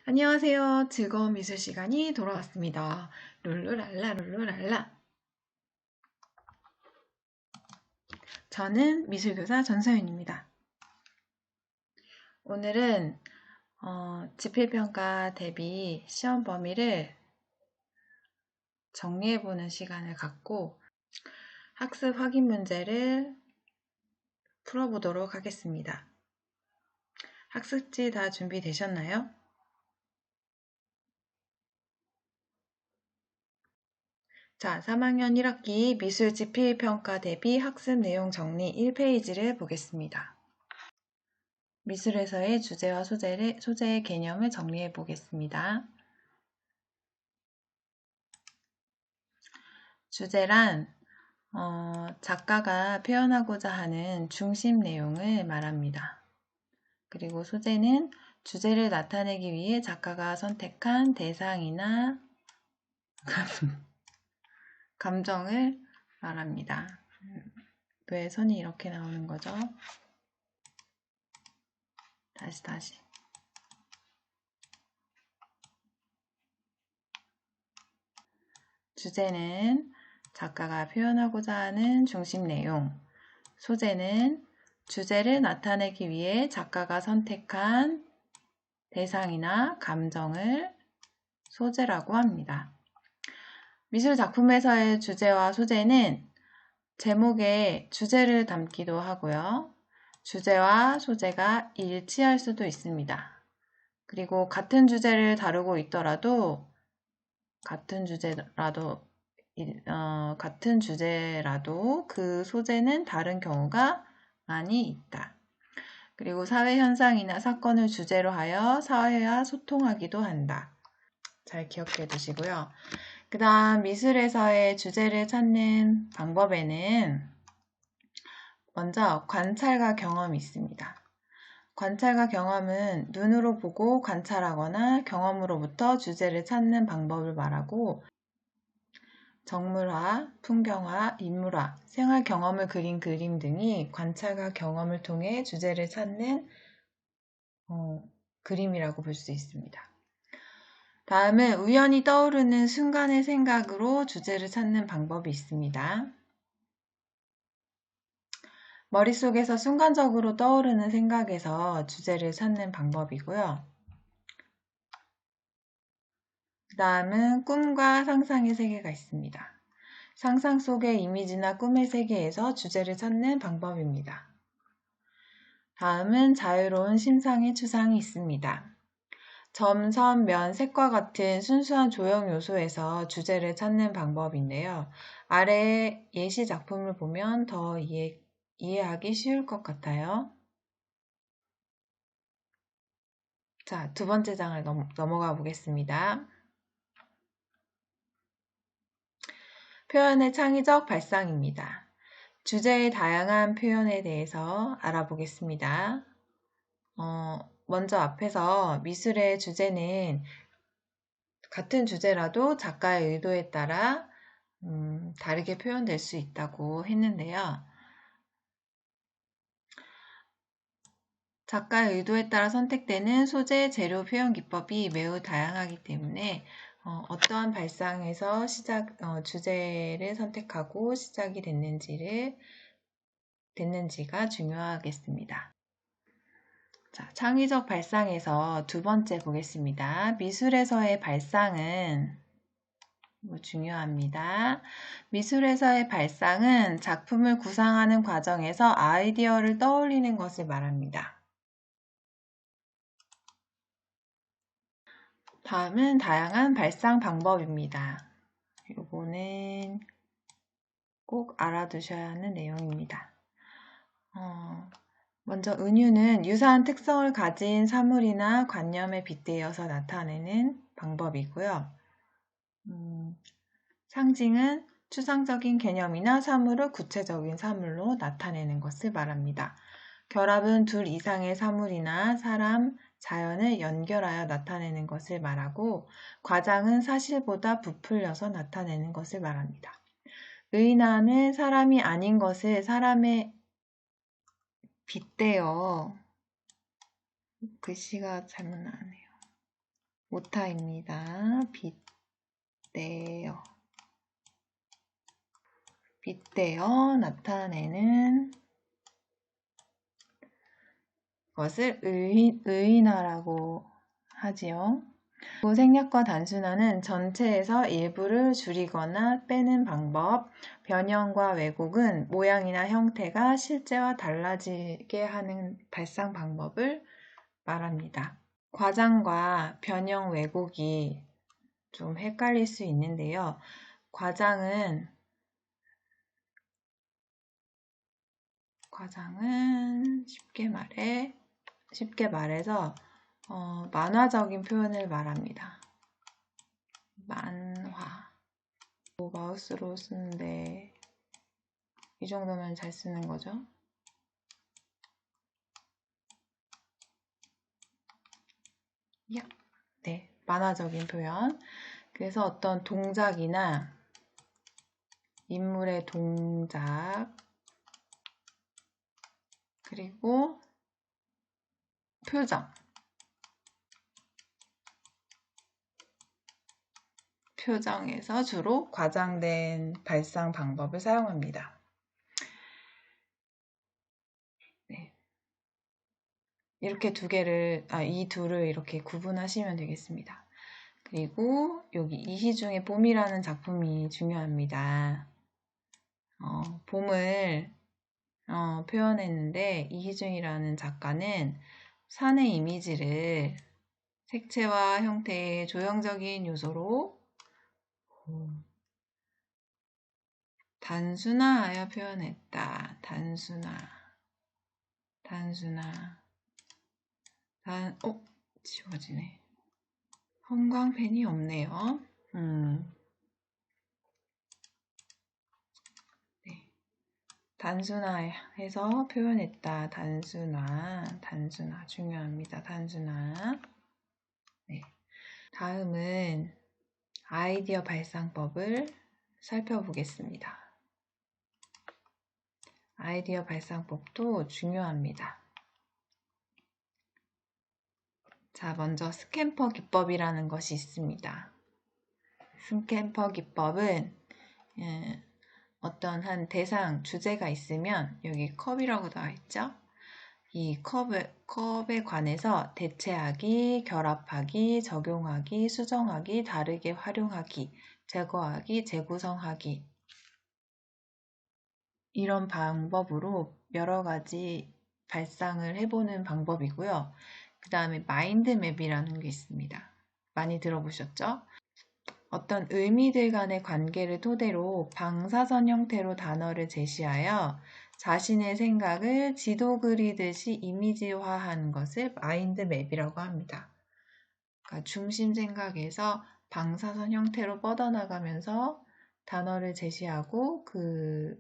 안녕하세요. 즐거운 미술 시간이 돌아왔습니다. 룰루랄라 룰루랄라. 저는 미술교사 전서윤입니다. 오늘은 지필평가 대비 시험 범위를 정리해보는 시간을 갖고 학습 확인 문제를 풀어보도록 하겠습니다. 학습지 다 준비되셨나요? 자, 3학년 1학기 미술 지필평가 대비 학습 내용 정리 1페이지를 보겠습니다. 미술에서의 주제와 소재의 개념을 정리해 보겠습니다. 주제란 작가가 표현하고자 하는 중심 내용을 말합니다. 그리고 소재는 주제를 나타내기 위해 작가가 선택한 대상이나 감정을 말합니다. 왜 선이 이렇게 나오는 거죠? 다시. 주제는 작가가 표현하고자 하는 중심 내용, 소재는 주제를 나타내기 위해 작가가 선택한 대상이나 감정을 소재라고 합니다. 미술 작품에서의 주제와 소재는 제목에 주제를 담기도 하고요. 주제와 소재가 일치할 수도 있습니다. 그리고 같은 주제를 다루고 있더라도 같은 주제라도 그 소재는 다른 경우가 많이 있다. 그리고 사회 현상이나 사건을 주제로 하여 사회와 소통하기도 한다. 잘 기억해 두시고요. 그 다음 미술에서의 주제를 찾는 방법에는 먼저 관찰과 경험이 있습니다. 관찰과 경험은 눈으로 보고 관찰하거나 경험으로부터 주제를 찾는 방법을 말하고 정물화, 풍경화, 인물화, 생활 경험을 그린 그림 등이 관찰과 경험을 통해 주제를 찾는 그림이라고 볼 수 있습니다. 다음은 우연히 떠오르는 순간의 생각으로 주제를 찾는 방법이 있습니다. 머릿속에서 순간적으로 떠오르는 생각에서 주제를 찾는 방법이고요. 그 다음은 꿈과 상상의 세계가 있습니다. 상상 속의 이미지나 꿈의 세계에서 주제를 찾는 방법입니다. 다음은 자유로운 심상의 추상이 있습니다. 점, 선, 면, 색과 같은 순수한 조형 요소에서 주제를 찾는 방법인데요. 아래 예시 작품을 보면 더 이해하기 쉬울 것 같아요. 자, 두 번째 장을 넘어가 보겠습니다. 표현의 창의적 발상입니다. 주제의 다양한 표현에 대해서 알아보겠습니다. 먼저 앞에서 미술의 주제는 같은 주제라도 작가의 의도에 따라 다르게 표현될 수 있다고 했는데요. 작가의 의도에 따라 선택되는 소재, 재료, 표현 기법이 매우 다양하기 때문에 어떠한 발상에서 주제를 선택하고 시작이 됐는지가 중요하겠습니다. 자, 창의적 발상에서 두 번째 보겠습니다. 미술에서의 발상은 중요합니다. 미술에서의 발상은 작품을 구상하는 과정에서 아이디어를 떠올리는 것을 말합니다. 다음은 다양한 발상 방법입니다. 이거는 꼭 알아두셔야 하는 내용입니다. 먼저 은유는 유사한 특성을 가진 사물이나 관념에 빗대어서 나타내는 방법이고요. 상징은 추상적인 개념이나 사물을 구체적인 사물로 나타내는 것을 말합니다. 결합은 둘 이상의 사물이나 사람, 자연을 연결하여 나타내는 것을 말하고 과장은 사실보다 부풀려서 나타내는 것을 말합니다. 의인화는 사람이 아닌 것을 사람에 빗대어 글씨가 잘못 나왔네요. 오타입니다. 빗대어 나타내는 것을 의인화라고 하지요. 생략과 단순화는 전체에서 일부를 줄이거나 빼는 방법, 변형과 왜곡은 모양이나 형태가 실제와 달라지게 하는 발상 방법을 말합니다. 과장과 변형, 왜곡이 좀 헷갈릴 수 있는데요. 과장은 쉽게 말해서 만화적인 표현을 말합니다. 만화. 마우스로 쓰는데 이 정도면 잘 쓰는 거죠. 네, 만화적인 표현. 그래서 어떤 동작이나 인물의 동작, 그리고 표정에서 주로 과장된 발상 방법을 사용합니다. 네. 이렇게 이 둘을 이렇게 구분하시면 되겠습니다. 그리고 여기 이희중의 봄이라는 작품이 중요합니다. 봄을 표현했는데 이희중이라는 작가는 산의 이미지를 색채와 형태의 조형적인 요소로 단순화하여 표현했다. 지워지네. 형광펜이 없네요. 네. 단순화해서 표현했다. 단순화 중요합니다. 단순화. 네. 다음은 아이디어 발상법을 살펴보겠습니다. 아이디어 발상법도 중요합니다. 자, 먼저 스탬퍼 기법이라는 것이 있습니다. 스탬퍼 기법은 어떤 한 대상, 주제가 있으면 여기 컵이라고 나와 있죠? 이 컵에 관해서 대체하기, 결합하기, 적용하기, 수정하기, 다르게 활용하기, 제거하기, 재구성하기 이런 방법으로 여러 가지 발상을 해보는 방법이고요. 그 다음에 마인드맵이라는 게 있습니다. 많이 들어보셨죠? 어떤 의미들 간의 관계를 토대로 방사선 형태로 단어를 제시하여 자신의 생각을 지도 그리듯이 이미지화하는 것을 마인드맵이라고 합니다. 그러니까 중심 생각에서 방사선 형태로 뻗어나가면서 단어를 제시하고 그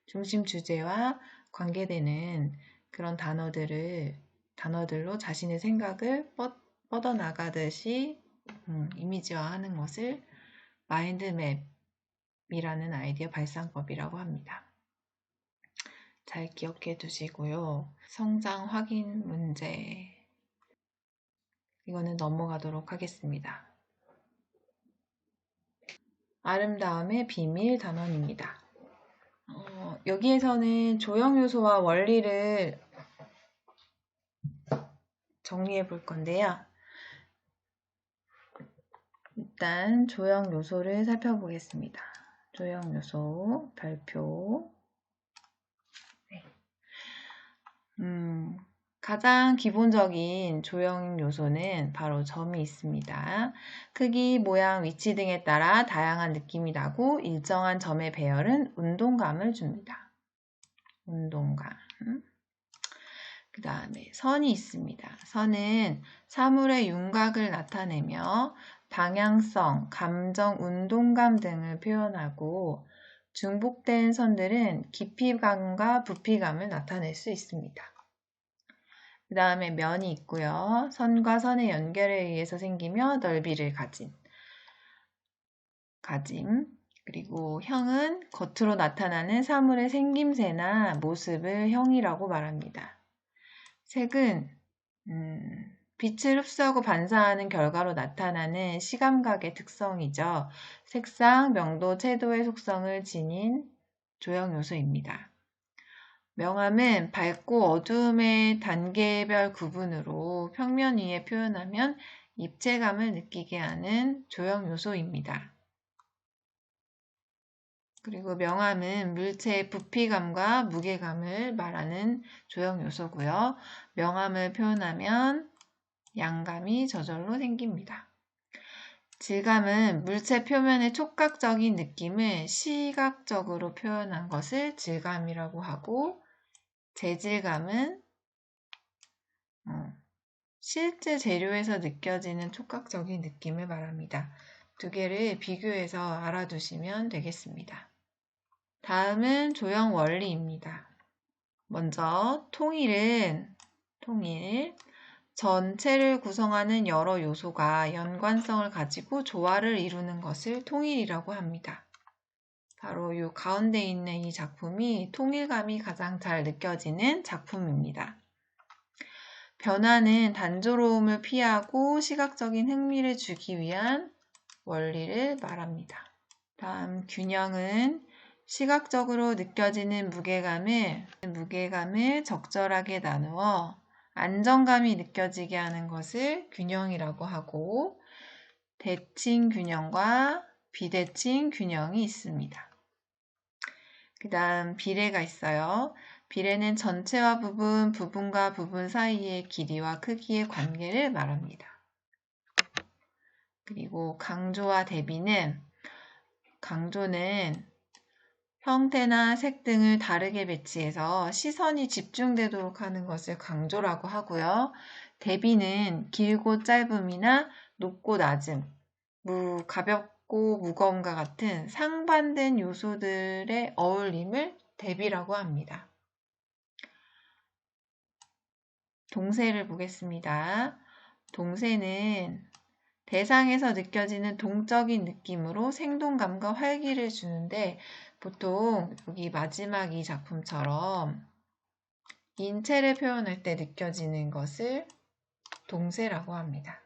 중심 주제와 관계되는 그런 단어들로 자신의 생각을 뻗어나가듯이 이미지화하는 것을 마인드맵이라는 아이디어 발상법이라고 합니다. 잘 기억해 두시고요. 성장 확인 문제 이거는 넘어가도록 하겠습니다. 아름다움의 비밀 단원입니다. 여기에서는 조형 요소와 원리를 정리해 볼 건데요. 일단 조형 요소를 살펴보겠습니다. 조형 요소 별표. 네. 가장 기본적인 조형 요소는 바로 점이 있습니다. 크기, 모양, 위치 등에 따라 다양한 느낌이 나고 일정한 점의 배열은 운동감을 줍니다. 운동감. 그 다음에 선이 있습니다. 선은 사물의 윤곽을 나타내며 방향성, 감정, 운동감 등을 표현하고 중복된 선들은 깊이감과 부피감을 나타낼 수 있습니다. 그 다음에 면이 있고요. 선과 선의 연결에 의해서 생기며 넓이를 가짐. 그리고 형은 겉으로 나타나는 사물의 생김새나 모습을 형이라고 말합니다. 색은 빛을 흡수하고 반사하는 결과로 나타나는 시감각의 특성이죠. 색상, 명도, 채도의 속성을 지닌 조형 요소입니다. 명암은 밝고 어두움의 단계별 구분으로 평면 위에 표현하면 입체감을 느끼게 하는 조형 요소입니다. 그리고 명암은 물체의 부피감과 무게감을 말하는 조형 요소고요. 명암을 표현하면 양감이 저절로 생깁니다. 질감은 물체 표면의 촉각적인 느낌을 시각적으로 표현한 것을 질감이라고 하고, 재질감은 실제 재료에서 느껴지는 촉각적인 느낌을 말합니다. 두 개를 비교해서 알아두시면 되겠습니다. 다음은 조형 원리입니다. 먼저 통일. 전체를 구성하는 여러 요소가 연관성을 가지고 조화를 이루는 것을 통일이라고 합니다. 바로 이 가운데 있는 이 작품이 통일감이 가장 잘 느껴지는 작품입니다. 변화는 단조로움을 피하고 시각적인 흥미를 주기 위한 원리를 말합니다. 다음 균형은 시각적으로 느껴지는 무게감을 적절하게 나누어 안정감이 느껴지게 하는 것을 균형이라고 하고, 대칭 균형과 비대칭 균형이 있습니다. 그 다음 비례가 있어요. 비례는 전체와 부분과 부분 사이의 길이와 크기의 관계를 말합니다. 그리고 강조와 대비는, 강조는 형태나 색 등을 다르게 배치해서 시선이 집중되도록 하는 것을 강조라고 하고요. 대비는 길고 짧음이나 높고 낮음, 가볍고 무거움과 같은 상반된 요소들의 어울림을 대비라고 합니다. 동세를 보겠습니다. 동세는 대상에서 느껴지는 동적인 느낌으로 생동감과 활기를 주는데, 보통 여기 마지막 이 작품처럼 인체를 표현할 때 느껴지는 것을 동세라고 합니다.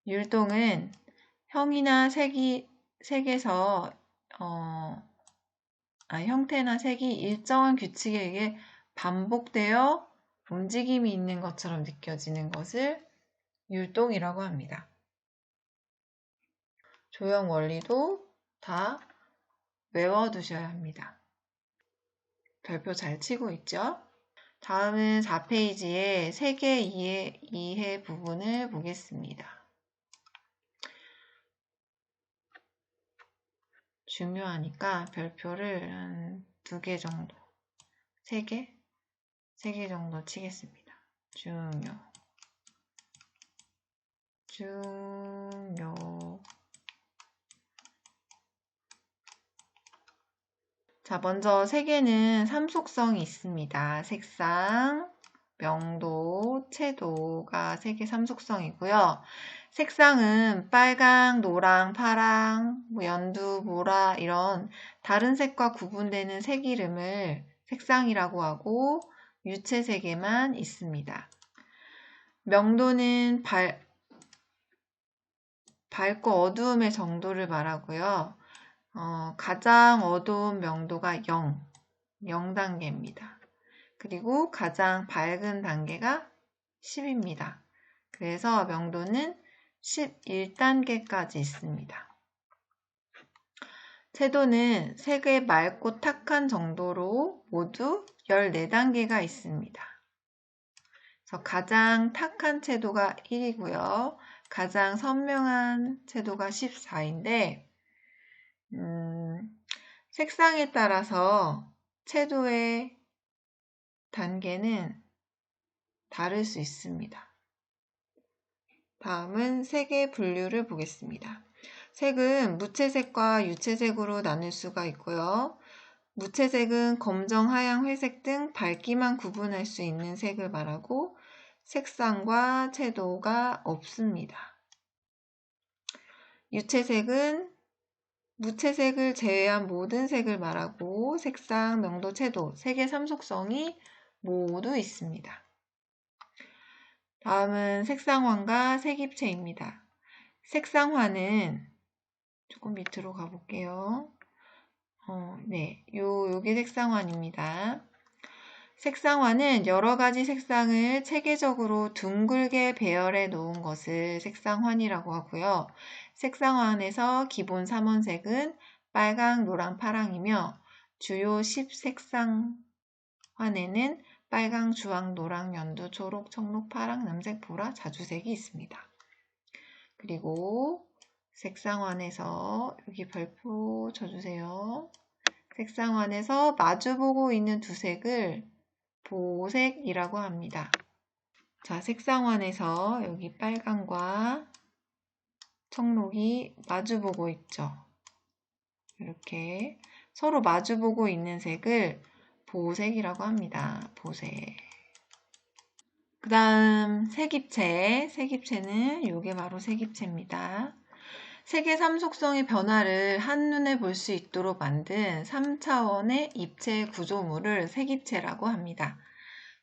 율동은 형태나 색이 일정한 규칙에 의해 반복되어 움직임이 있는 것처럼 느껴지는 것을 율동이라고 합니다. 조형 원리도 다 외워두셔야 합니다. 별표 잘 치고 있죠? 다음은 4페이지의 세계 이해 부분을 보겠습니다. 중요하니까 별표를 한 2개 정도, 3개 정도 치겠습니다. 중요. 자, 먼저 세계는 3속성이 있습니다. 색상, 명도, 채도가 세계 3속성이고요. 색상은 빨강, 노랑, 파랑, 연두, 보라 이런 다른 색과 구분되는 색 이름을 색상이라고 하고, 유체색에만 있습니다. 명도는 밝고 어두움의 정도를 말하고요. 가장 어두운 명도가 0단계입니다. 그리고 가장 밝은 단계가 10입니다. 그래서 명도는 11단계까지 있습니다. 채도는 색의 맑고 탁한 정도로 모두 14단계가 있습니다. 그래서 가장 탁한 채도가 1이고요. 가장 선명한 채도가 14인데, 색상에 따라서 채도의 단계는 다를 수 있습니다. 다음은 색의 분류를 보겠습니다. 색은 무채색과 유채색으로 나눌 수가 있고요. 무채색은 검정, 하양, 회색 등 밝기만 구분할 수 있는 색을 말하고, 색상과 채도가 없습니다. 유채색은 무채색을 제외한 모든 색을 말하고, 색상, 명도, 채도, 색의 3속성이 모두 있습니다. 다음은 색상환과 색입체입니다. 색상환은 조금 밑으로 가볼게요. 네, 요게 색상환입니다. 색상환은 여러 가지 색상을 체계적으로 둥글게 배열해 놓은 것을 색상환이라고 하고요. 색상환에서 기본 3원색은 빨강, 노랑, 파랑이며 주요 10색상환에는 빨강, 주황, 노랑, 연두, 초록, 청록, 파랑, 남색, 보라, 자주색이 있습니다. 그리고 색상환에서 여기 별표 쳐주세요. 색상환에서 마주보고 있는 두 색을 보색이라고 합니다. 자, 색상환에서 여기 빨강과 청록이 마주보고 있죠. 이렇게 서로 마주보고 있는 색을 보색이라고 합니다. 보색. 그 다음 색입체. 색입체는 이게 바로 색입체입니다. 색의 3속성의 변화를 한눈에 볼 수 있도록 만든 3차원의 입체 구조물을 색입체라고 합니다.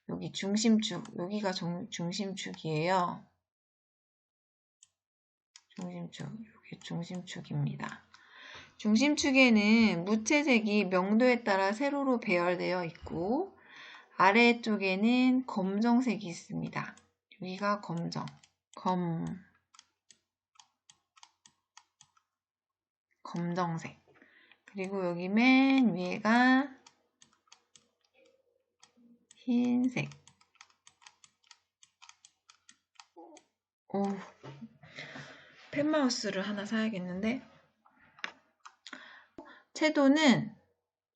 여기 중심축, 여기가 중심축이에요. 중심축, 여기 중심축입니다. 중심축에는 무채색이 명도에 따라 세로로 배열되어 있고 아래쪽에는 검정색이 있습니다. 여기가 검정색. 그리고 여기 맨 위에가 흰색. 오, 펜마우스를 하나 사야겠는데? 채도는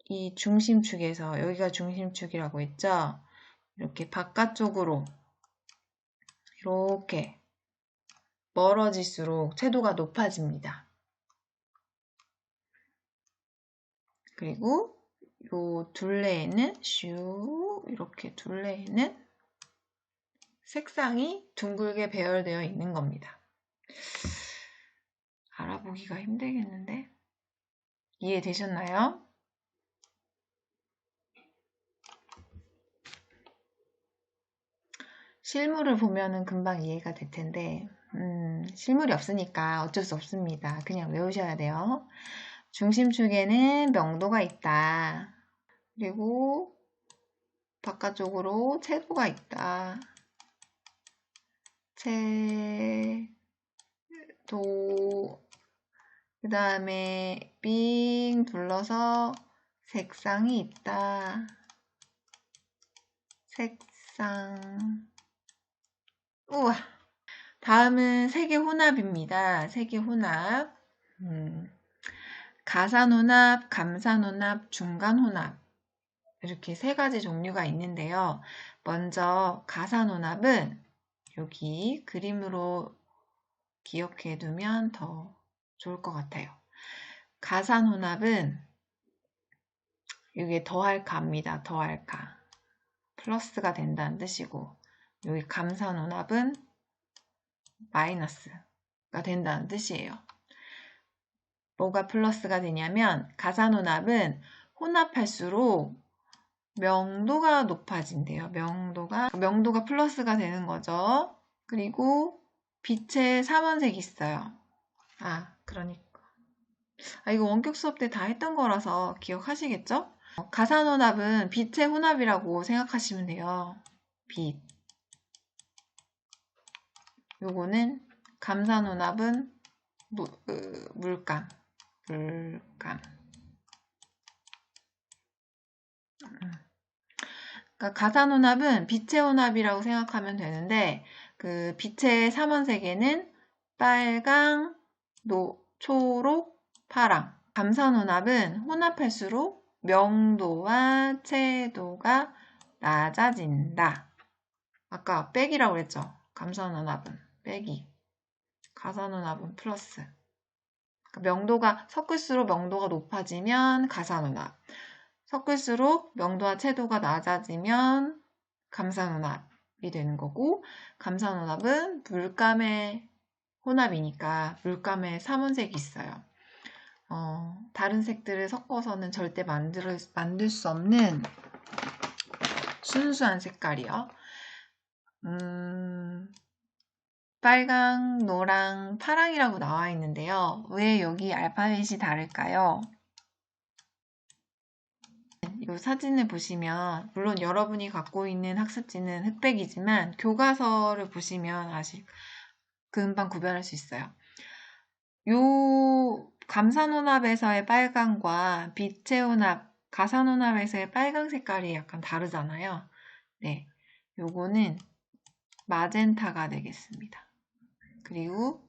이 중심축에서, 여기가 중심축이라고 했죠? 이렇게 바깥쪽으로 이렇게 멀어질수록 채도가 높아집니다. 그리고 요 둘레에는 이렇게 둘레에는 색상이 둥글게 배열되어 있는 겁니다. 알아보기가 힘들겠는데? 이해되셨나요? 실물을 보면은 금방 이해가 될 텐데, 실물이 없으니까 어쩔 수 없습니다. 그냥 외우셔야 돼요. 중심축에는 명도가 있다. 그리고 바깥쪽으로 채도가 있다. 채도, 그 다음에 빙 둘러서 색상이 있다. 색상. 우와. 다음은 색의 혼합입니다. 색의 혼합. 가산혼합, 감산혼합, 중간혼합. 이렇게 세 가지 종류가 있는데요. 먼저 가산혼합은 여기 그림으로 기억해 두면 더 좋을 것 같아요. 가산혼합은 이게 더할까입니다. 더할까. 플러스가 된다는 뜻이고, 여기 감산혼합은 마이너스가 된다는 뜻이에요. 뭐가 플러스가 되냐면 가산혼합은 혼합할수록 명도가 높아진대요. 명도가 플러스가 되는 거죠. 그리고 빛의 3원색이 있어요. 그러니까. 이거 원격 수업 때 다 했던 거라서 기억하시겠죠? 가산혼합은 빛의 혼합이라고 생각하시면 돼요. 빛. 요거는 감산혼합은 물감. 그러니까 가산혼합은 빛의 혼합이라고 생각하면 되는데 그 빛의 3원색에는 빨강, 초록, 파랑. 감산혼합은 혼합할수록 명도와 채도가 낮아진다. 아까 빼기라고 그랬죠. 감산혼합은 빼기. 가산혼합은 플러스. 그러니까 명도가 섞을수록 명도가 높아지면 가산혼합. 섞을수록 명도와 채도가 낮아지면 감산혼합이 되는 거고, 감산혼합은 물감의 혼합이니까 물감에 3원색이 있어요. 다른 색들을 섞어서는 절대 만들 수 없는 순수한 색깔이요. 빨강, 노랑, 파랑이라고 나와 있는데요. 왜 여기 알파벳이 다를까요? 이 사진을 보시면 물론 여러분이 갖고 있는 학습지는 흑백이지만 교과서를 보시면 아직 금방 구별할 수 있어요. 요 감산혼합에서의 빨강과 빛의 혼합, 가산혼합에서의 빨강 색깔이 약간 다르잖아요. 네, 요거는 마젠타가 되겠습니다. 그리고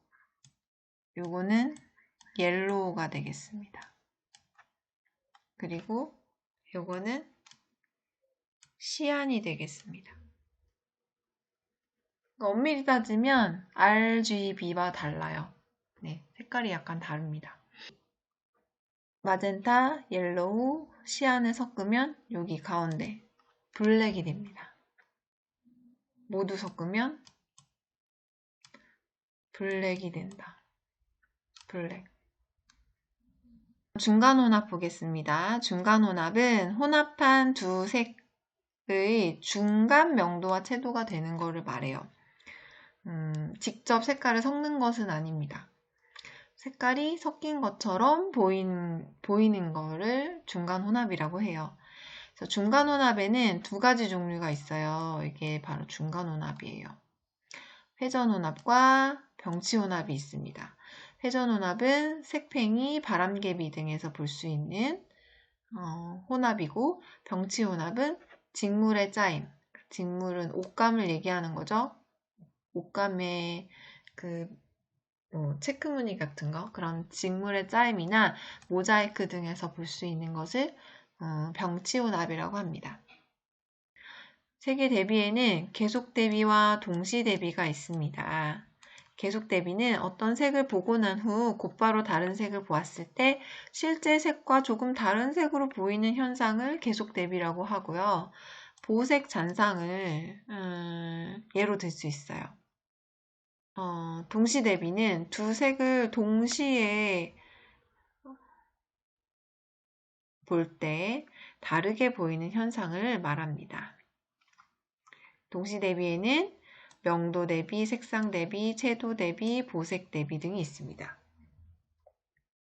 요거는 옐로우가 되겠습니다. 그리고 요거는 시안이 되겠습니다. 엄밀히 따지면 RGB와 달라요. 네, 색깔이 약간 다릅니다. 마젠타, 옐로우, 시안을 섞으면 여기 가운데 블랙이 됩니다. 모두 섞으면 블랙이 된다. 블랙. 중간 혼합 보겠습니다. 중간 혼합은 혼합한 두 색의 중간 명도와 채도가 되는 것을 말해요. 직접 색깔을 섞는 것은 아닙니다. 색깔이 섞인 것처럼 보이는 거를 중간 혼합이라고 해요. 그래서 중간 혼합에는 두 가지 종류가 있어요. 이게 바로 중간 혼합이에요. 회전 혼합과 병치 혼합이 있습니다. 회전 혼합은 색팽이, 바람개비 등에서 볼 수 있는 혼합이고, 병치 혼합은 직물의 짜임. 직물은 옷감을 얘기하는 거죠. 옷감의 체크무늬 같은 거, 그런 직물의 짜임이나 모자이크 등에서 볼 수 있는 것을 병치 혼합이라고 합니다. 색의 대비에는 계속 대비와 동시 대비가 있습니다. 계속 대비는 어떤 색을 보고 난 후 곧바로 다른 색을 보았을 때 실제 색과 조금 다른 색으로 보이는 현상을 계속 대비라고 하고요. 보색 잔상을 예로 들 수 있어요. 동시 대비는 두 색을 동시에 볼 때 다르게 보이는 현상을 말합니다. 동시 대비에는 명도 대비, 색상 대비, 채도 대비, 보색 대비 등이 있습니다.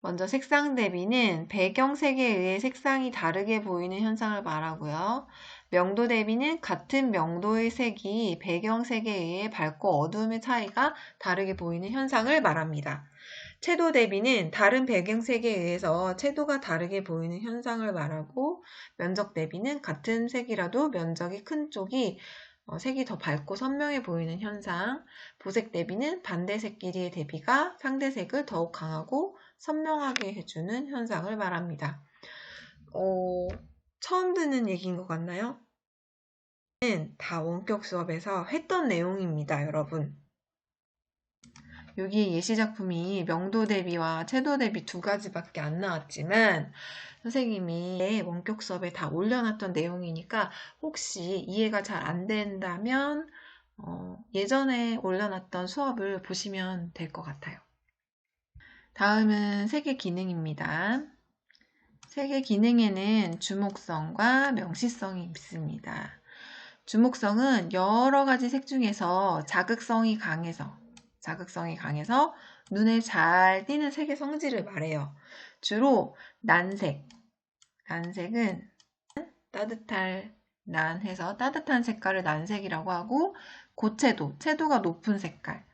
먼저 색상 대비는 배경색에 의해 색상이 다르게 보이는 현상을 말하고요. 명도 대비는 같은 명도의 색이 배경색에 의해 밝고 어두움의 차이가 다르게 보이는 현상을 말합니다. 채도 대비는 다른 배경색에 의해서 채도가 다르게 보이는 현상을 말하고, 면적 대비는 같은 색이라도 면적이 큰 쪽이 색이 더 밝고 선명해 보이는 현상, 보색 대비는 반대색끼리의 대비가 상대색을 더욱 강하고 선명하게 해주는 현상을 말합니다. 처음 듣는 얘기인 것 같나요? 다 원격 수업에서 했던 내용입니다, 여러분. 여기 예시작품이 명도 대비와 채도 대비 두 가지밖에 안 나왔지만 선생님이 원격 수업에 다 올려놨던 내용이니까 혹시 이해가 잘 안 된다면 예전에 올려놨던 수업을 보시면 될 것 같아요. 다음은 색의 기능입니다. 색의 기능에는 주목성과 명시성이 있습니다. 주목성은 여러 가지 색 중에서 자극성이 강해서 눈에 잘 띄는 색의 성질을 말해요. 주로 난색은 따뜻할 난해서 따뜻한 색깔을 난색이라고 하고, 채도가 높은 색깔,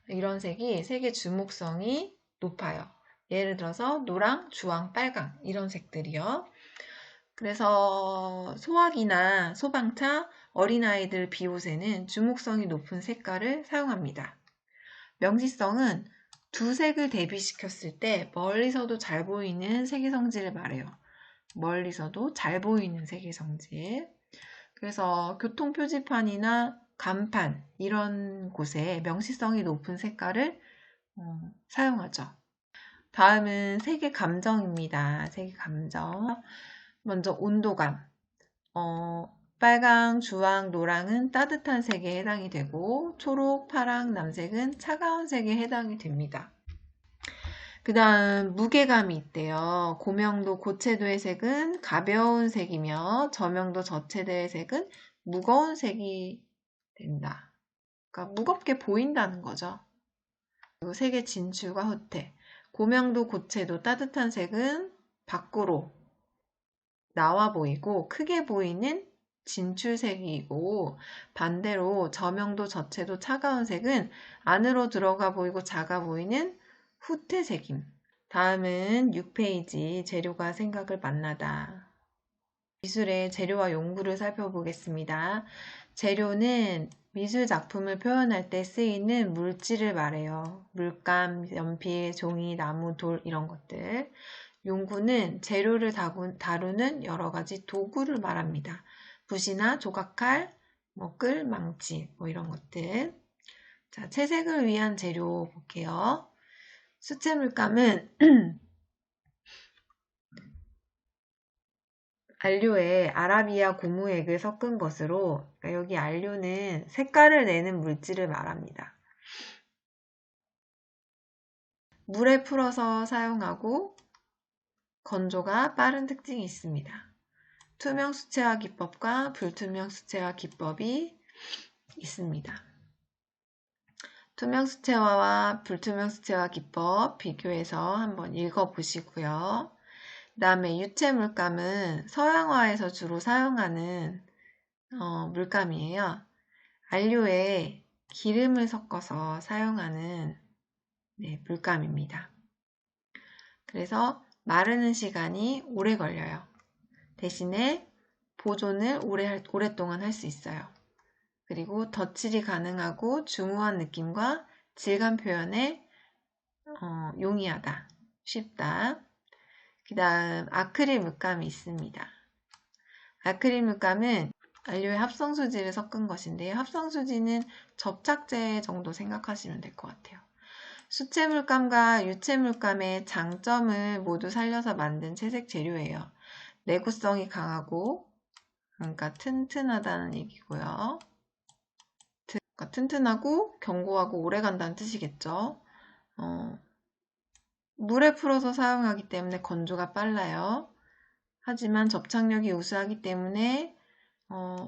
이런 색이 색의 주목성이 높아요. 예를 들어서 노랑, 주황, 빨강 이런 색들이요. 그래서 소화기나 소방차, 어린아이들 비옷에는 주목성이 높은 색깔을 사용합니다. 명시성은 두 색을 대비시켰을 때 멀리서도 잘 보이는 색의 성질을 말해요. 멀리서도 잘 보이는 색의 성질. 그래서 교통표지판이나 간판 이런 곳에 명시성이 높은 색깔을 사용하죠. 다음은 색의 감정입니다. 색의 감정. 먼저 온도감. 빨강, 주황, 노랑은 따뜻한 색에 해당이 되고, 초록, 파랑, 남색은 차가운 색에 해당이 됩니다. 그 다음 무게감이 있대요. 고명도, 고채도의 색은 가벼운 색이며 저명도, 저채도의 색은 무거운 색이 된다. 그러니까 무겁게 보인다는 거죠. 그리고 색의 진출과 후퇴. 고명도 고채도 따뜻한 색은 밖으로 나와 보이고 크게 보이는 진출색이고, 반대로 저명도 저채도 차가운 색은 안으로 들어가 보이고 작아 보이는 후퇴색임. 다음은 6페이지 재료가 생각을 만나다. 미술의 재료와 용구를 살펴보겠습니다. 재료는 미술 작품을 표현할 때 쓰이는 물질을 말해요. 물감, 연필, 종이, 나무, 돌 이런 것들. 용구는 재료를 다루는 여러 가지 도구를 말합니다. 붓이나 조각칼, 끌, 망치 이런 것들. 자, 채색을 위한 재료 볼게요. 수채 물감은 안료에 아라비아 고무액을 섞은 것으로, 그러니까 여기 안료는 색깔을 내는 물질을 말합니다. 물에 풀어서 사용하고 건조가 빠른 특징이 있습니다. 투명 수채화 기법과 불투명 수채화 기법이 있습니다. 투명 수채화와 불투명 수채화 기법 비교해서 한번 읽어보시고요. 그 다음에 유채 물감은 서양화에서 주로 사용하는 물감이에요. 안료에 기름을 섞어서 사용하는 물감입니다. 그래서 마르는 시간이 오래 걸려요. 대신에 보존을 오랫동안 할 수 있어요. 그리고 덧칠이 가능하고 중후한 느낌과 질감 표현에 용이하다, 쉽다. 그 다음 아크릴 물감이 있습니다. 아크릴 물감은 안료에 합성수지를 섞은 것인데요. 합성수지는 접착제 정도 생각하시면 될 것 같아요. 수채 물감과 유채 물감의 장점을 모두 살려서 만든 채색 재료예요. 내구성이 강하고, 그러니까 튼튼하다는 얘기고요. 그러니까 튼튼하고 견고하고 오래간다는 뜻이겠죠. 물에 풀어서 사용하기 때문에 건조가 빨라요. 하지만 접착력이 우수하기 때문에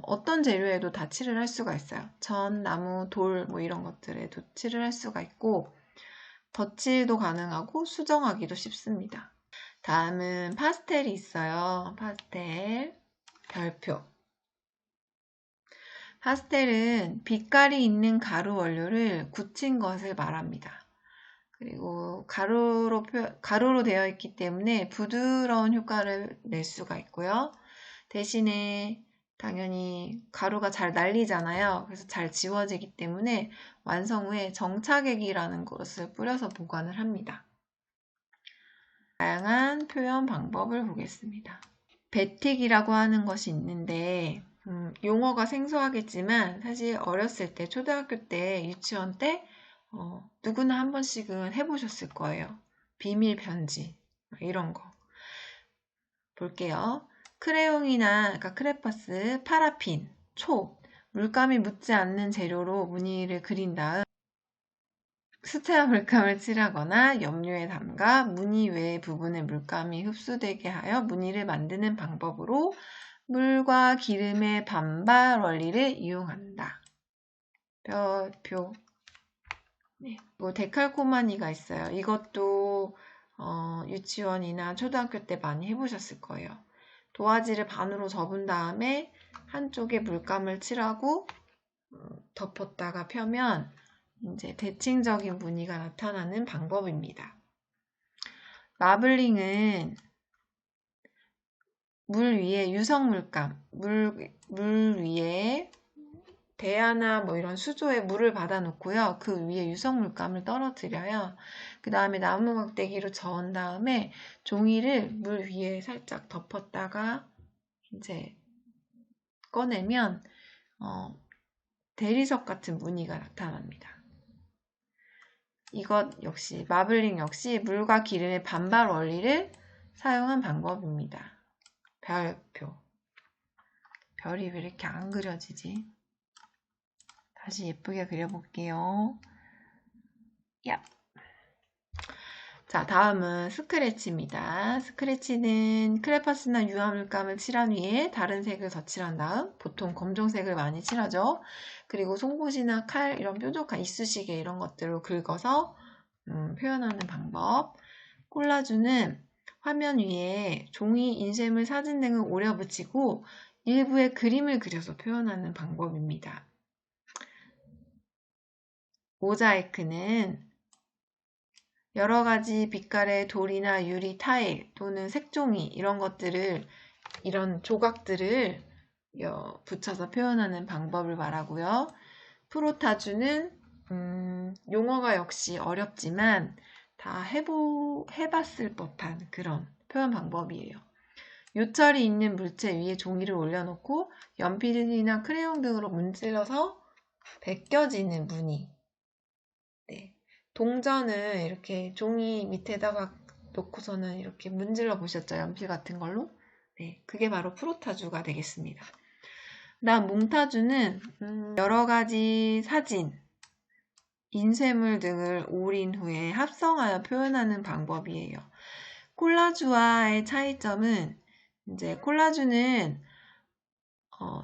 어떤 재료에도 다 칠을 할 수가 있어요. 전, 나무, 돌 이런 것들에도 칠을 할 수가 있고, 덧칠도 가능하고 수정하기도 쉽습니다. 다음은 파스텔이 있어요. 파스텔, 별표. 파스텔은 빛깔이 있는 가루 원료를 굳힌 것을 말합니다. 그리고 가루로 되어 있기 때문에 부드러운 효과를 낼 수가 있고요. 대신에 당연히 가루가 잘 날리잖아요. 그래서 잘 지워지기 때문에 완성 후에 정착액이라는 것을 뿌려서 보관을 합니다. 다양한 표현 방법을 보겠습니다. 베틱이라고 하는 것이 있는데 용어가 생소하겠지만 사실 어렸을 때, 초등학교 때, 유치원 때 누구나 한 번씩은 해보셨을 거예요. 비밀 편지 이런 거 볼게요. 크레용이나 그러니까 크레파스, 파라핀, 초, 물감이 묻지 않는 재료로 무늬를 그린 다음 수채화 물감을 칠하거나 염료에 담가 무늬 외의 부분에 물감이 흡수되게 하여 무늬를 만드는 방법으로 물과 기름의 반발 원리를 이용한다. 표. 네. 데칼코마니가 있어요. 이것도 유치원이나 초등학교 때 많이 해보셨을 거예요. 도화지를 반으로 접은 다음에 한쪽에 물감을 칠하고 덮었다가 펴면 이제 대칭적인 무늬가 나타나는 방법입니다. 마블링은 물 위에 유성 물감, 물 위에 대야나 이런 수조에 물을 받아 놓고요. 그 위에 유성 물감을 떨어뜨려요. 그 다음에 나무 막대기로 저은 다음에 종이를 물 위에 살짝 덮었다가 이제 꺼내면 대리석 같은 무늬가 나타납니다. 이것 역시 마블링 역시 물과 기름의 반발 원리를 사용한 방법입니다. 별표. 별이 왜 이렇게 안 그려지지? 다시 예쁘게 그려볼게요. 야. 자, 다음은 스크래치입니다. 스크래치는 크레파스나 유화물감을 칠한 위에 다른 색을 덧칠한 다음, 보통 검정색을 많이 칠하죠. 그리고 송곳이나 칼, 이런 뾰족한 이쑤시개 이런 것들로 긁어서 표현하는 방법. 콜라주는 화면 위에 종이, 인쇄물, 사진 등을 오려 붙이고 일부의 그림을 그려서 표현하는 방법입니다. 모자이크는 여러 가지 빛깔의 돌이나 유리, 타일 또는 색종이 이런 조각들을 붙여서 표현하는 방법을 말하고요. 프로타주는 용어가 역시 어렵지만 다 해봤을 법한 그런 표현 방법이에요. 요철이 있는 물체 위에 종이를 올려놓고 연필이나 크레용 등으로 문질러서 벗겨지는 무늬. 네. 동전을 이렇게 종이 밑에다가 놓고서는 이렇게 문질러 보셨죠? 연필 같은 걸로? 네, 그게 바로 프로타주가 되겠습니다. 그다음 몽타주는 여러 가지 사진, 인쇄물 등을 오린 후에 합성하여 표현하는 방법이에요. 콜라주와의 차이점은 이제 콜라주는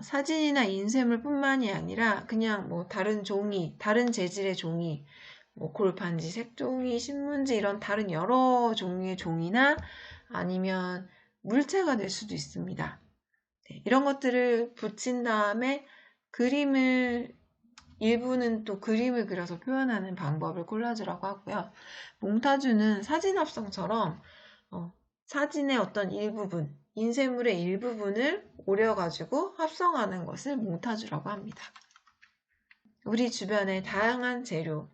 사진이나 인쇄물뿐만이 아니라 그냥 뭐 다른 종이, 다른 재질의 종이, 뭐 골판지, 색종이, 신문지 이런 다른 여러 종류의 종이나 아니면 물체가 될 수도 있습니다. 네, 이런 것들을 붙인 다음에 일부는 또 그림을 그려서 표현하는 방법을 콜라주라고 하고요. 몽타주는 사진 합성처럼 사진의 어떤 일부분, 인쇄물의 일부분을 오려가지고 합성하는 것을 몽타주라고 합니다. 우리 주변의 다양한 재료를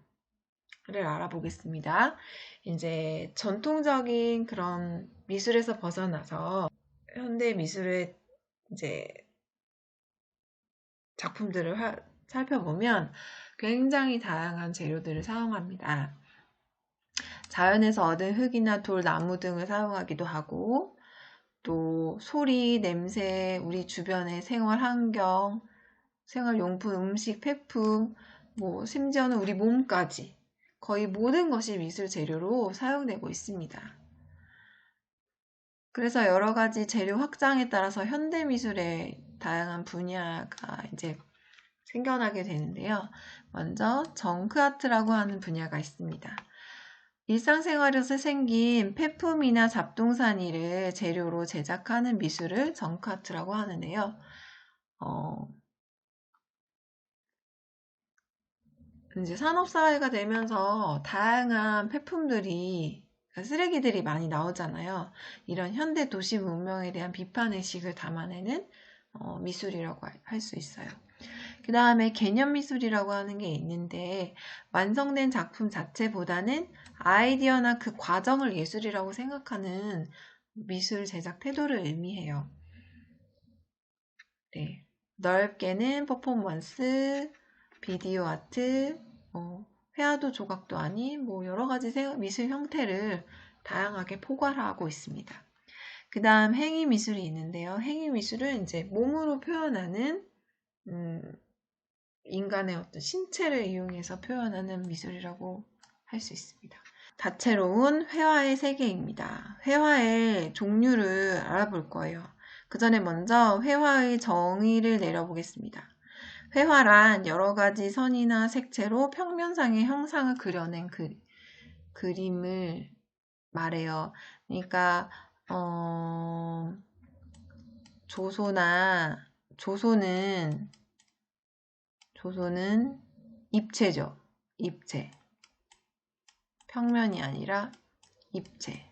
알아보겠습니다. 이제 전통적인 그런 미술에서 벗어나서 현대 미술의 이제 작품들을 살펴보면 굉장히 다양한 재료들을 사용합니다. 자연에서 얻은 흙이나 돌, 나무 등을 사용하기도 하고 또 소리, 냄새, 우리 주변의 생활 환경, 생활용품, 음식, 폐품, 뭐 심지어는 우리 몸까지 거의 모든 것이 미술 재료로 사용되고 있습니다. 그래서 여러 가지 재료 확장에 따라서 현대 미술의 다양한 분야가 이제 생겨나게 되는데요. 먼저 정크아트라고 하는 분야가 있습니다. 일상생활에서 생긴 폐품이나 잡동사니를 재료로 제작하는 미술을 정크아트라고 하는데요. 이제 산업사회가 되면서 다양한 폐품들이, 쓰레기들이 많이 나오잖아요. 이런 현대 도시 문명에 대한 비판의식을 담아내는 미술이라고 할 수 있어요. 그 다음에 개념미술이라고 하는 게 있는데 완성된 작품 자체보다는 아이디어나 그 과정을 예술이라고 생각하는 미술 제작 태도를 의미해요. 네. 넓게는 퍼포먼스, 비디오 아트, 회화도 조각도 아닌 여러 가지 미술 형태를 다양하게 포괄하고 있습니다. 그 다음 행위미술이 있는데요. 행위미술은 이제 몸으로 표현하는 인간의 어떤 신체를 이용해서 표현하는 미술이라고 할 수 있습니다. 다채로운 회화의 세계입니다. 회화의 종류를 알아볼 거예요. 그 전에 먼저 회화의 정의를 내려보겠습니다. 회화란 여러 가지 선이나 색채로 평면상의 형상을 그려낸 그림을 말해요. 그러니까 조소는 입체죠. 입체. 평면이 아니라 입체.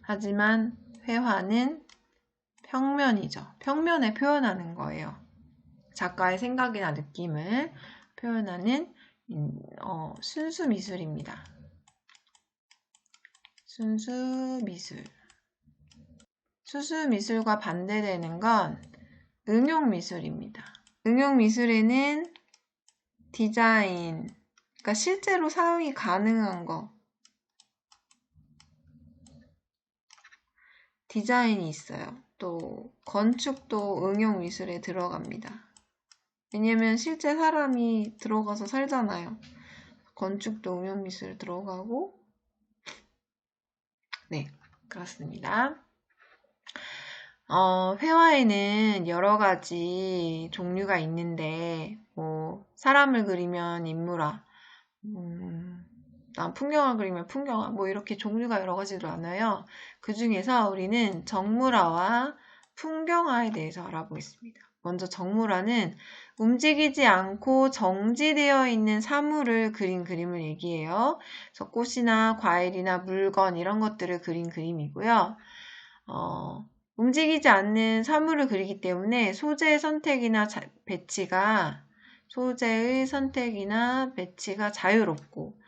하지만 회화는 평면이죠. 평면에 표현하는 거예요. 작가의 생각이나 느낌을 표현하는 순수 미술입니다. 순수 미술. 수수 미술과 반대되는 건 응용 미술입니다. 응용 미술에는 디자인, 그러니까 실제로 사용이 가능한 거, 디자인이 있어요. 또 건축도 응용 미술에 들어갑니다. 왜냐면 실제 사람이 들어가서 살잖아요. 건축도 응용 미술 들어가고, 네, 그렇습니다. 회화에는 여러 가지 종류가 있는데, 사람을 그리면 인물화, 난 풍경을 그리면 풍경화, 이렇게 종류가 여러 가지로 나눠요. 그 중에서 우리는 정물화와 풍경화에 대해서 알아보겠습니다. 먼저 정물화는 움직이지 않고 정지되어 있는 사물을 그린 그림을 얘기해요. 그래서 꽃이나 과일이나 물건 이런 것들을 그린 그림이고요. 움직이지 않는 사물을 그리기 때문에 소재의 선택이나 배치가 자유롭고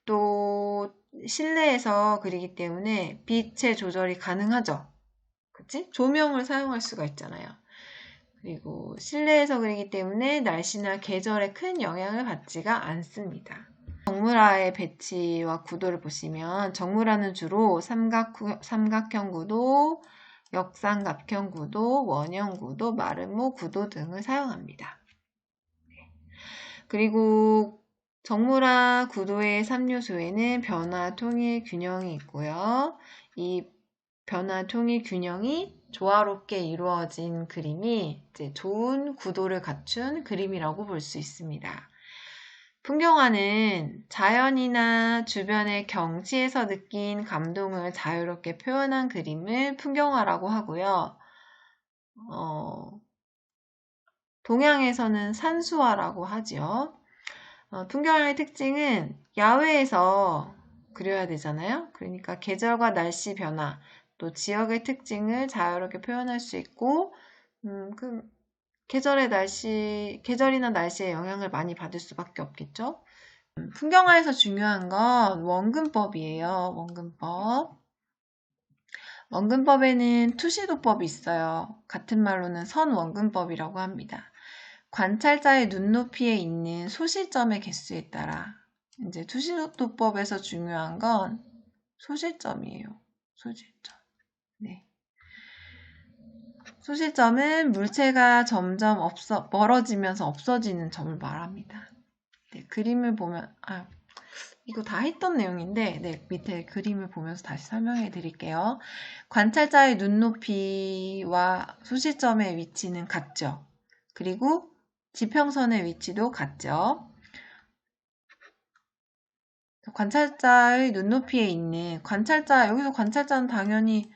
또 실내에서 그리기 때문에 빛의 조절이 가능하죠. 그치? 조명을 사용할 수가 있잖아요. 그리고 실내에서 그리기 때문에 날씨나 계절에 큰 영향을 받지가 않습니다. 정물화의 배치와 구도를 보시면 정물화는 주로 삼각형 구도, 역삼각형 구도, 원형 구도, 마름모 구도 등을 사용합니다. 그리고 정물화 구도의 3요소에는 변화, 통일, 균형이 있고요. 이 변화, 통일, 균형이 조화롭게 이루어진 그림이 이제 좋은 구도를 갖춘 그림이라고 볼 수 있습니다. 풍경화는 자연이나 주변의 경치에서 느낀 감동을 자유롭게 표현한 그림을 풍경화라고 하고요. 동양에서는 산수화라고 하지요. 풍경화의 특징은 야외에서 그려야 되잖아요. 그러니까 계절과 날씨 변화, 또 지역의 특징을 자유롭게 표현할 수 있고, 계절이나 날씨에 영향을 많이 받을 수밖에 없겠죠. 풍경화에서 중요한 건 원근법이에요. 원근법. 원근법에는 투시도법이 있어요. 같은 말로는 선원근법이라고 합니다. 관찰자의 눈높이에 있는 소실점의 개수에 따라 이제 투시도법에서 중요한 건 소실점이에요. 소실점. 네. 소실점은 물체가 점점 멀어지면서 없어지는 점을 말합니다. 네, 그림을 보면 이거 다 했던 내용인데 네, 밑에 그림을 보면서 다시 설명해 드릴게요. 관찰자의 눈높이와 소실점의 위치는 같죠. 그리고 지평선의 위치도 같죠. 관찰자의 눈높이에 있는 여기서 관찰자는 당연히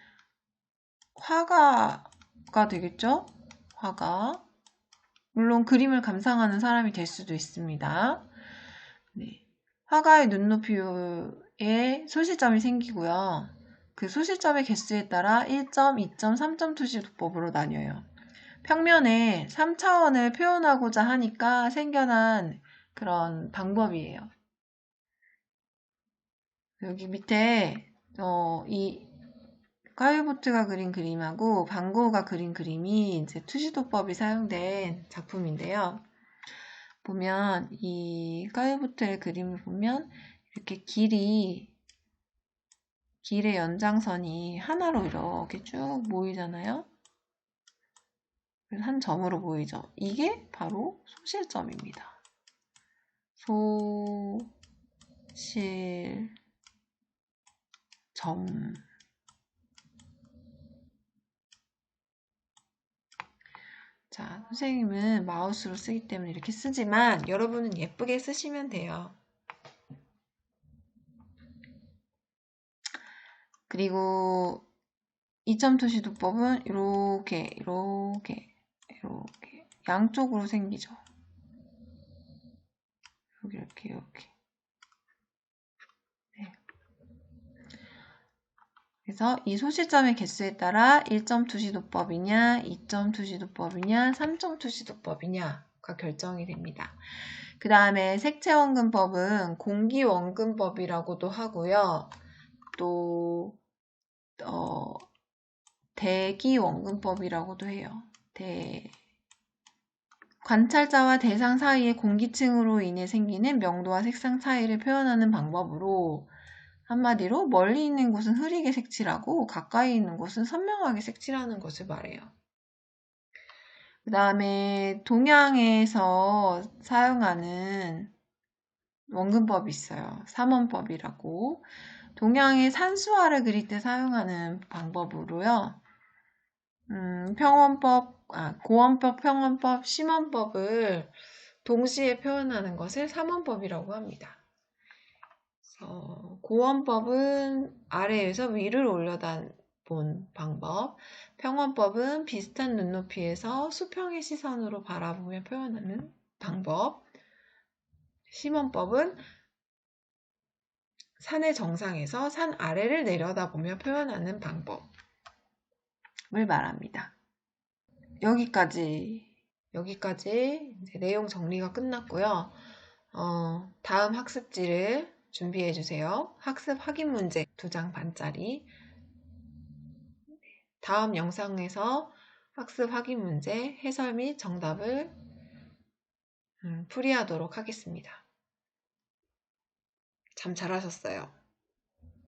화가가 되겠죠? 화가. 물론 그림을 감상하는 사람이 될 수도 있습니다. 네. 화가의 눈높이에 소실점이 생기고요. 그 소실점의 개수에 따라 1점, 2점, 3점 투시도법으로 나뉘어요. 평면에 3차원을 표현하고자 하니까 생겨난 그런 방법이에요. 여기 밑에 이 까일보트가 그린 그림하고 반 고흐가 그린 그림이 이제 투시도법이 사용된 작품인데요. 보면 이 까일보트의 그림을 보면 이렇게 길의 연장선이 하나로 이렇게 쭉 모이잖아요. 그래서 한 점으로 보이죠. 이게 바로 소실점입니다. 소실점. 자, 선생님은 마우스로 쓰기 때문에 이렇게 쓰지만 여러분은 예쁘게 쓰시면 돼요. 그리고 2점 투시도법은 이렇게 양쪽으로 생기죠. 이렇게 네. 그래서 이 소실점의 개수에 따라 1점 투시도법이냐, 2점 투시도법이냐, 3점 투시도법이냐가 결정이 됩니다. 그 다음에 색채원근법은 공기원근법이라고도 하고요. 또 대기원근법이라고도 해요. 관찰자와 대상 사이의 공기층으로 인해 생기는 명도와 색상 차이를 표현하는 방법으로 한마디로 멀리 있는 곳은 흐리게 색칠하고 가까이 있는 곳은 선명하게 색칠하는 것을 말해요. 그 다음에 동양에서 사용하는 원근법이 있어요. 삼원법이라고. 동양의 산수화를 그릴 때 사용하는 방법으로요. 고원법, 평원법, 심원법을 동시에 표현하는 것을 삼원법이라고 합니다. 고원법은 아래에서 위를 올려다 본 방법, 평원법은 비슷한 눈높이에서 수평의 시선으로 바라보며 표현하는 방법, 심원법은 산의 정상에서 산 아래를 내려다보며 표현하는 방법을 말합니다. 여기까지 이제 내용 정리가 끝났고요. 다음 학습지를 준비해 주세요. 학습 확인 문제 2장 반짜리. 다음 영상에서 학습 확인 문제 해설 및 정답을 풀이하도록 하겠습니다. 참 잘하셨어요.